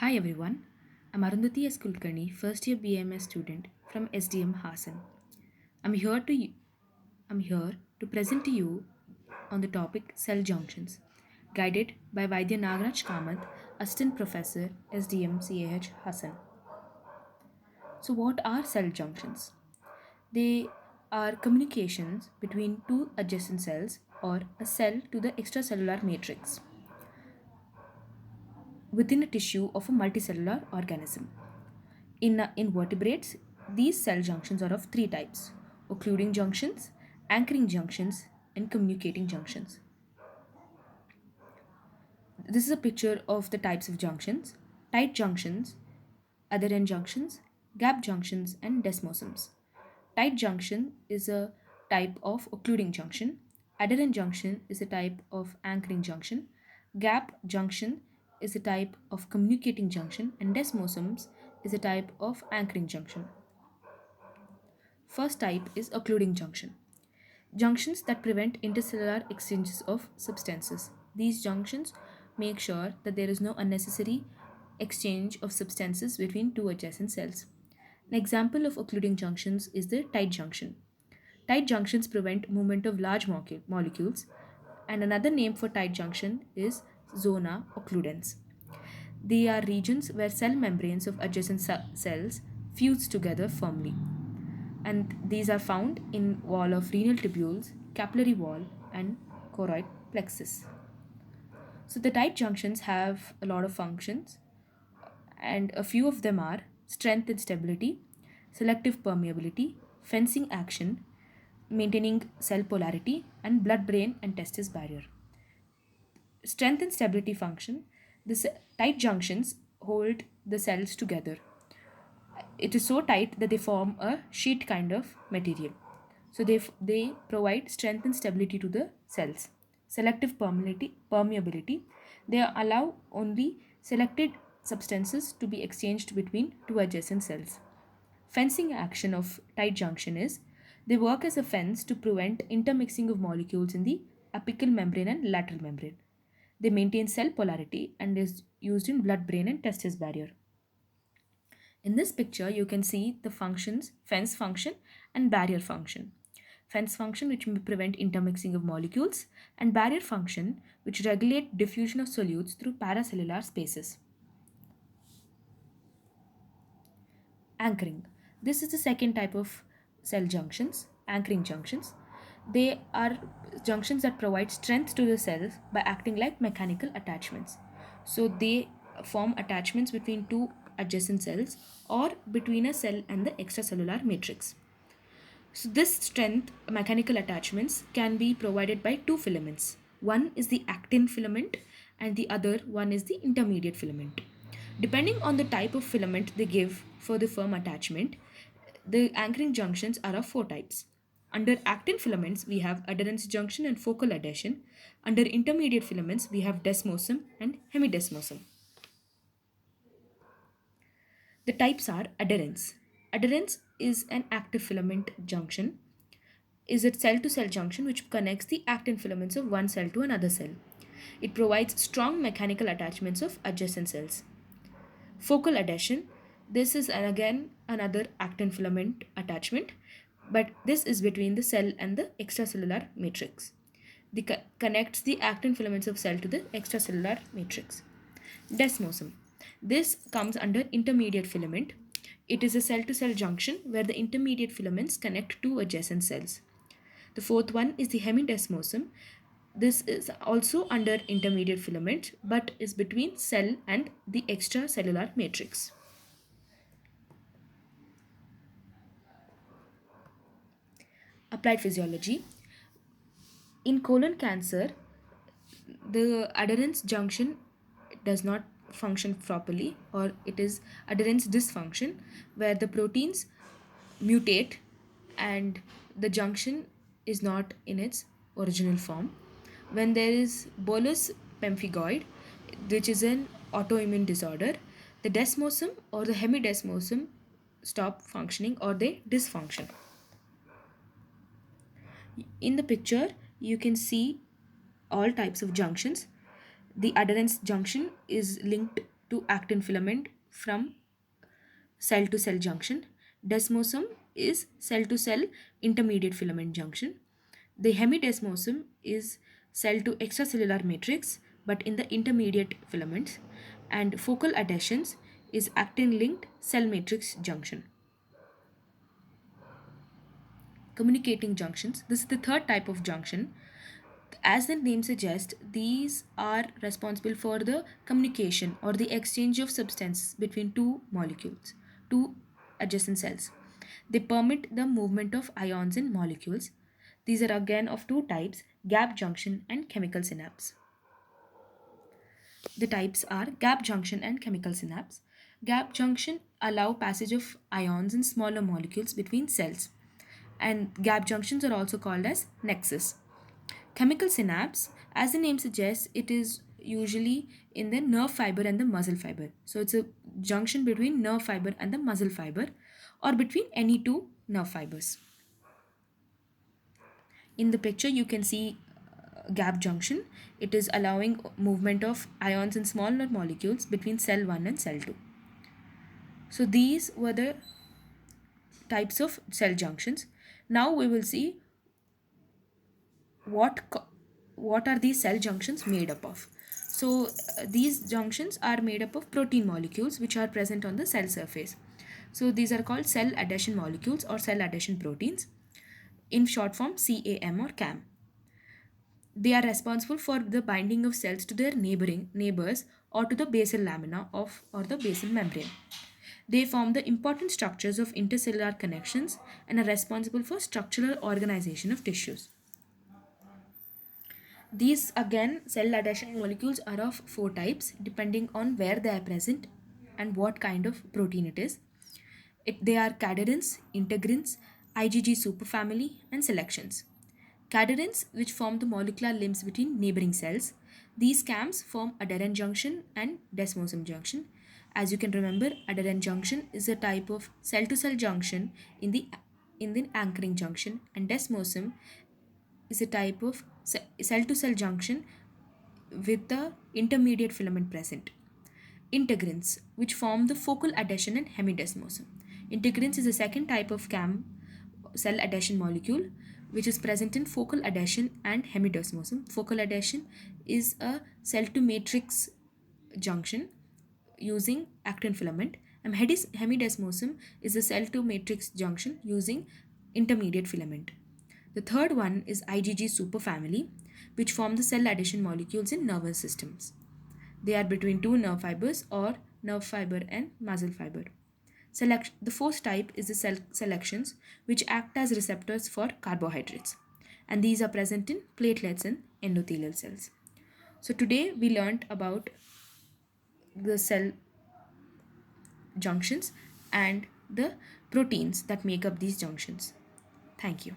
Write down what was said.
Hi everyone, I'm Arundathi Kulkarni, first year BMS student from SDM Hassan. I'm here to I'm here to present to you on the topic cell junctions, guided by Vaidya Nagaraj Kamath, Assistant Professor SDM CAH Hassan. So what are cell junctions? They are communications between two adjacent cells or a cell to the extracellular matrix within a tissue of a multicellular organism. In vertebrates, these cell junctions are of three types: occluding junctions, anchoring junctions, and communicating junctions. This is a picture of the types of junctions: tight junctions, adherent junctions, gap junctions, and desmosums. Tight junction is a type of occluding junction. Adherent junction is a type of anchoring junction. Gap junction is a type of communicating junction, and desmosums is a type of anchoring junction. First type is occluding junction. Junctions that prevent intercellular exchanges of substances. These junctions make sure that there is no unnecessary exchange of substances between two adjacent cells. An example of occluding junctions is the tight junction. Tight junctions prevent movement of large molecules, and another name for tight junction is zona occludens. They are regions where cell membranes of adjacent cells fuse together firmly, and these are found in wall of renal tubules, capillary wall, and choroid plexus. So the tight junctions have a lot of functions, and a few of them are strength and stability, selective permeability, fencing action, maintaining cell polarity, and blood-brain and testis barrier. Strength and stability function: the tight junctions hold the cells together. It is so tight that they form a sheet kind of material. So they provide strength and stability to the cells. Selective permeability, they allow only selected substances to be exchanged between two adjacent cells. Fencing action of tight junction is they work as a fence to prevent intermixing of molecules in the apical membrane and lateral membrane. They maintain cell polarity and is used in blood brain and testis barrier. In this picture, you can see the functions fence function and barrier function. Fence function, which may prevent intermixing of molecules, and barrier function, which regulate diffusion of solutes through paracellular spaces. Anchoring. This is the second type of cell junctions, anchoring junctions. They are junctions that provide strength to the cells by acting like mechanical attachments. So they form attachments between two adjacent cells or between a cell and the extracellular matrix. So this strength mechanical attachments can be provided by two filaments. One is the actin filament and the other one is the intermediate filament. Depending on the type of filament they give for the firm attachment, the anchoring junctions are of four types. Under actin filaments, we have adherence junction and focal adhesion. Under intermediate filaments, we have desmosome and hemidesmosome. The types are adherence. Adherence is an active filament junction, is a cell to cell junction which connects the actin filaments of one cell to another cell. It provides strong mechanical attachments of adjacent cells. Focal adhesion: this is again another actin filament attachment, but this is between the cell and the extracellular matrix. It connects the actin filaments of cell to the extracellular matrix. Desmosome: this comes under intermediate filament. It is a cell to cell junction where the intermediate filaments connect two adjacent cells. The fourth one is the hemidesmosome. This is also under intermediate filament but is between cell and the extracellular matrix. Applied physiology. In colon cancer, the adherence junction does not function properly, or it is adherence dysfunction, where the proteins mutate and the junction is not in its original form. When there is bolus pemphigoid, which is an autoimmune disorder, the desmosome or the hemidesmosome stop functioning or they dysfunction. In the picture, you can see all types of junctions. The adherence junction is linked to actin filament from cell to cell junction. Desmosome is cell to cell intermediate filament junction. The hemidesmosome is cell to extracellular matrix but in the intermediate filaments. And focal adhesions is actin linked cell matrix junction. Communicating junctions. This is the third type of junction. As the name suggests, these are responsible for the communication or the exchange of substances between two molecules, two adjacent cells. They permit the movement of ions in molecules. These are again of two types, gap junction and chemical synapse. The types are gap junction and chemical synapse. Gap junction allow passage of ions in smaller molecules between cells, and gap junctions are also called as nexus. Chemical synapse, as the name suggests, it is usually in the nerve fiber and the muscle fiber. So it's a junction between nerve fiber and the muscle fiber, or between any two nerve fibers. In the picture, you can see gap junction. It is allowing movement of ions in smaller molecules between cell 1 and cell 2. So these were the types of cell junctions. Now we will see what what are these cell junctions made up of. So these junctions are made up of protein molecules which are present on the cell surface. So these are called cell adhesion molecules or cell adhesion proteins, in short form CAM or CAM. They are responsible for the binding of cells to their neighbors or to the basal lamina of or the basal membrane. They form the important structures of intercellular connections and are responsible for structural organization of tissues. These again cell adhesion molecules are of four types depending on where they are present and what kind of protein it is. They are cadherins, integrins, IgG superfamily, and selections. Cadherins, which form the molecular limbs between neighboring cells. These CAMs form adherent junction and desmosome junction. As you can remember, adherent junction is a type of cell-to-cell junction in the anchoring junction, and desmosome is a type of cell-to-cell junction with the intermediate filament present. Integrins, which form the focal adhesion and hemidesmosome. Integrins is a second type of CAM cell adhesion molecule which is present in focal adhesion and hemidesmosome. Focal adhesion is a cell to matrix junction using actin filament, and hemidesmosome is a cell to matrix junction using intermediate filament. The third one is IgG superfamily, which form the cell adhesion molecules in nervous systems. They are between two nerve fibers or nerve fiber and muscle fiber. The fourth type is the cell selections, which act as receptors for carbohydrates, and these are present in platelets and endothelial cells. So today we learned about the cell junctions and the proteins that make up these junctions. Thank you.